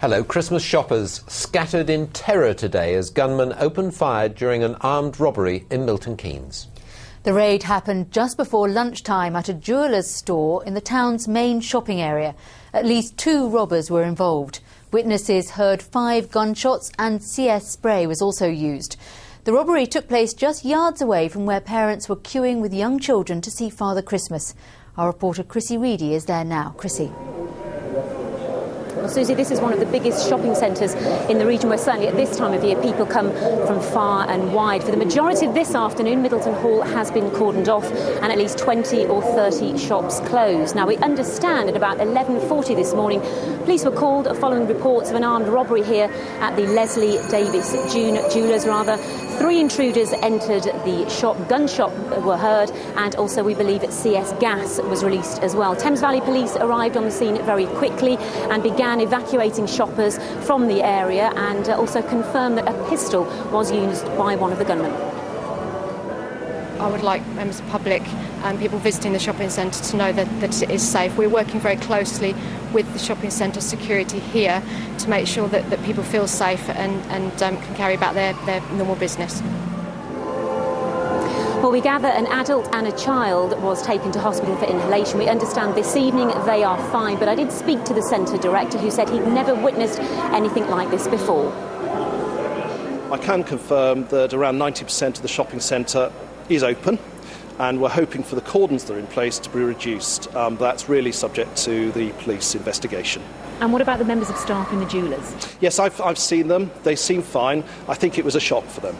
Hello. Christmas shoppers scattered in terror today as gunmen opened fire during an armed robbery in Milton Keynes. The raid happened just before lunchtime at a jeweller's store in the town's main shopping area. At least 2 robbers were involved. Witnesses heard 5 gunshots and CS spray was also used. The robbery took place just yards away from where parents were queuing with young children to see Father Christmas. Our reporter Chrissy Reedy is there now. Chrissy. Well, Susie, this is one of the biggest shopping centres in the region where certainly at this time of year people come from far and wide. For the majority of this afternoon, Middleton Hall has been cordoned off and at least 20 or 30 shops closed. Now, we understand at about 11:40 this morning, police were called following reports of an armed robbery here at the Leslie Davis Jewellers. 3 intruders entered the shop, gunshots were heard, and also we believe that CS gas was released as well. Thames Valley Police arrived on the scene very quickly and began evacuating shoppers from the area, and also confirmed that a pistol was used by one of the gunmen. I would like members of the public and people visiting the shopping centre to know that it is safe. We're working very closely with the shopping centre security here to make sure that people feel safe and can carry about their normal business. Well, we gather an adult and a child was taken to hospital for inhalation. We understand this evening they are fine, but I did speak to the centre director who said he'd never witnessed anything like this before. I can confirm that around 90% of the shopping centre is open, and we're hoping for the cordons that are in place to be reduced. That's really subject to the police investigation. And what about the members of staff in the jewellers? Yes, I've seen them. They seem fine. I think it was a shock for them.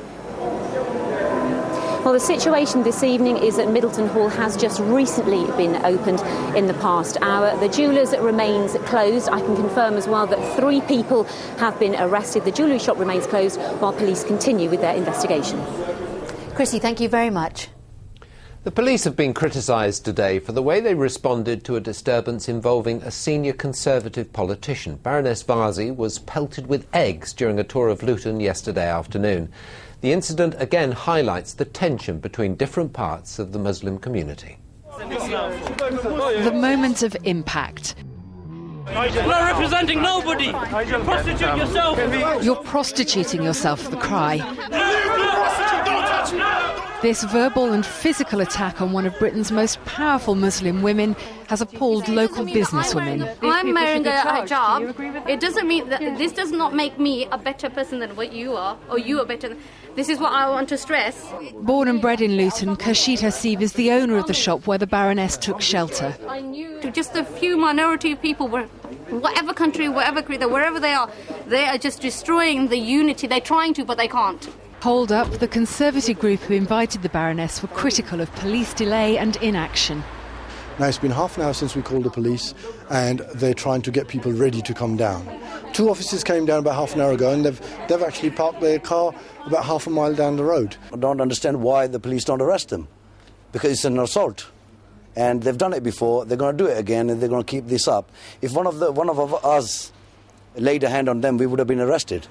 Well, the situation this evening is that Middleton Hall has just recently been opened in the past hour. The jewellers remains closed. I can confirm as well that 3 people have been arrested. The jewellery shop remains closed while police continue with their investigation. Chrissy, thank you very much. The police have been criticised today for the way they responded to a disturbance involving a senior Conservative politician. Baroness Warsi was pelted with eggs during a tour of Luton yesterday afternoon. The incident again highlights the tension between different parts of the Muslim community. The moment of impact. You're not representing nobody. You prostitute yourself. You're prostituting yourself, the cry. This verbal and physical attack on one of Britain's most powerful Muslim women has appalled local businesswomen. I'm wearing a hijab. It doesn't mean that this does not make me a better person than what you are, or you are better than... This is what I want to stress. Born and bred in Luton, Kashid Hasib is the owner of the shop where the Baroness took shelter. I knew just a few minority of people, whatever country, whatever creed, wherever they are just destroying the unity. They're trying to, but they can't. Hold Up, the Conservative group who invited the Baroness, were critical of police delay and inaction. Now, it's been half an hour since we called the police, and they're trying to get people ready to come down. 2 officers came down about half an hour ago, and they've actually parked their car about half a mile down the road. I don't understand why the police don't arrest them, because it's an assault. And they've done it before, they're going to do it again, and they're going to keep this up. If one of us laid a hand on them, we would have been arrested.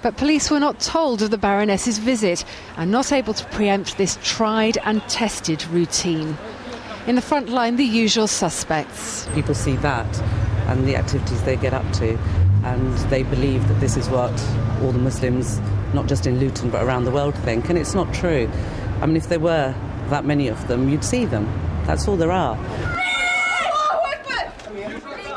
But police were not told of the Baroness's visit and not able to preempt this tried and tested routine. In the front line, the usual suspects. People see that and the activities they get up to, and they believe that this is what all the Muslims, not just in Luton but around the world, think, and it's not true. I mean, if there were that many of them, you'd see them. That's all there are.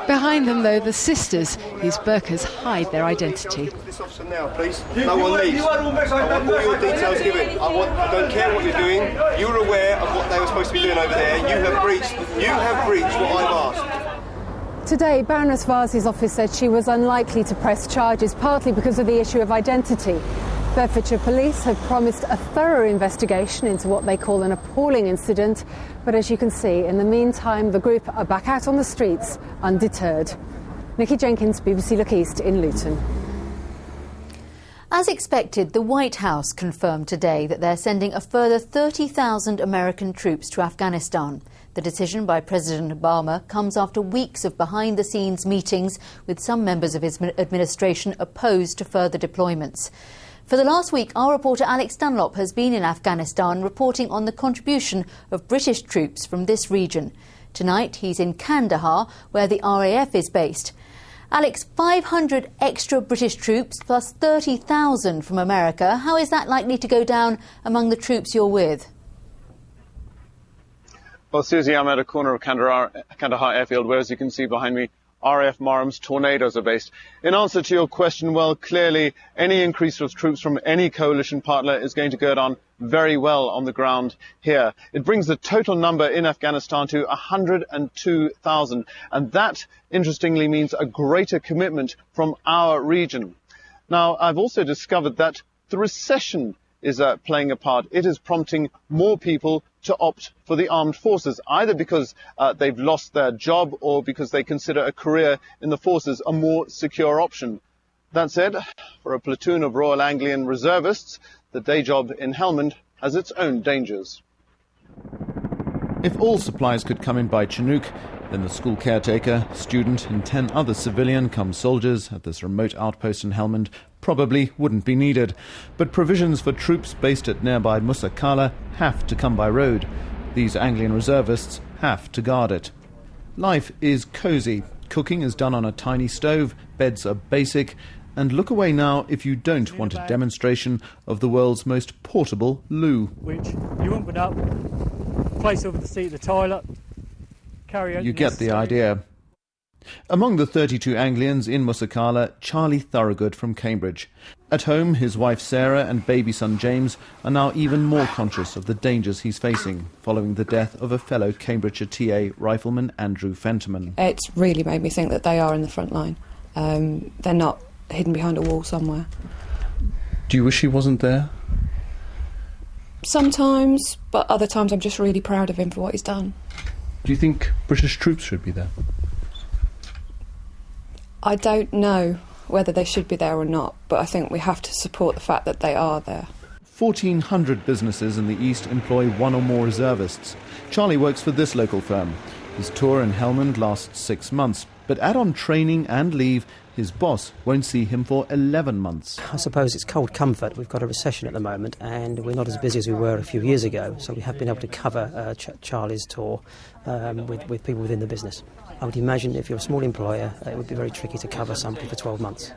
Behind them, though, the sisters, whose burqas hide their identity. This officer now, please. No one leaves. I want all your details given. I don't care what you're doing. You're aware of what they were supposed to be doing over there. You have breached what I've asked. Today, Baroness Warsi's office said she was unlikely to press charges, partly because of the issue of identity. Bedfordshire Police have promised a thorough investigation into what they call an appalling incident, but as you can see, in the meantime, the group are back out on the streets, undeterred. Nikki Jenkins, BBC Look East in Luton. As expected, the White House confirmed today that they're sending a further 30,000 American troops to Afghanistan. The decision by President Obama comes after weeks of behind-the-scenes meetings with some members of his administration opposed to further deployments. For the last week, our reporter Alex Dunlop has been in Afghanistan reporting on the contribution of British troops from this region. Tonight, he's in Kandahar, where the RAF is based. Alex, 500 extra British troops plus 30,000 from America. How is that likely to go down among the troops you're with? Well, Susie, I'm at a corner of Kandahar Airfield, where, as you can see behind me, RAF Marham's Tornadoes are based. In answer to your question, well, clearly any increase of troops from any coalition partner is going to go down very well on the ground here. It brings the total number in Afghanistan to 102,000, and that, interestingly, means a greater commitment from our region. Now, I've also discovered that the recession is playing a part. It is prompting more people to opt for the armed forces, either because they've lost their job or because they consider a career in the forces a more secure option. That said, for a platoon of Royal Anglian reservists, the day job in Helmand has its own dangers. If all supplies could come in by Chinook, then the school caretaker, student and 10 other civilian-come soldiers at this remote outpost in Helmand probably wouldn't be needed. But provisions for troops based at nearby Musa Qala have to come by road. These Anglian reservists have to guard it. Life is cosy. Cooking is done on a tiny stove, beds are basic, and look away now if you don't want a demonstration of the world's most portable loo. Which you open up, place over the seat of the toilet, carry out. You get the idea. Among the 32 Anglians in Musa Qala, Charlie Thorogood from Cambridge. At home, his wife Sarah and baby son James are now even more conscious of the dangers he's facing following the death of a fellow Cambridgeshire TA, rifleman Andrew Fenterman. It's really made me think that they are in the front line. They're not hidden behind a wall somewhere. Do you wish he wasn't there? Sometimes, but other times I'm just really proud of him for what he's done. Do you think British troops should be there? I don't know whether they should be there or not, but I think we have to support the fact that they are there. 1,400 businesses in the East employ one or more reservists. Charlie works for this local firm. His tour in Helmand lasts 6 months, but add on training and leave, his boss won't see him for 11 months. I suppose it's cold comfort. We've got a recession at the moment and we're not as busy as we were a few years ago, so we have been able to cover Charlie's tour with people within the business. I would imagine if you're a small employer, it would be very tricky to cover somebody for 12 months.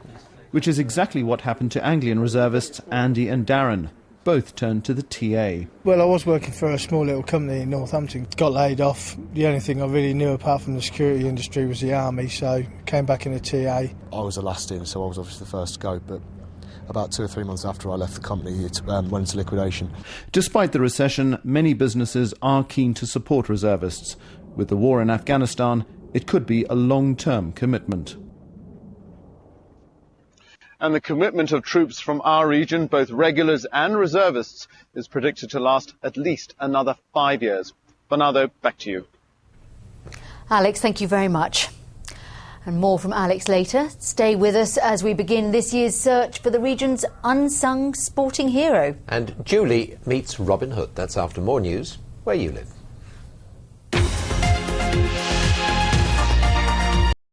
Which is exactly what happened to Anglian reservists Andy and Darren. Both turned to the TA. Well, I was working for a small little company in Northampton. Got laid off. The only thing I really knew apart from the security industry was the army, so came back in a TA. I was the last in, so I was obviously the first to go, but about 2 or 3 months after I left the company, it went into liquidation. Despite the recession, many businesses are keen to support reservists. With the war in Afghanistan, it could be a long-term commitment. And the commitment of troops from our region, both regulars and reservists, is predicted to last at least another 5 years. Bernardo, back to you. Alex, thank you very much. And more from Alex later. Stay with us as we begin this year's search for the region's unsung sporting hero. And Julie meets Robin Hood. That's after more news where you live.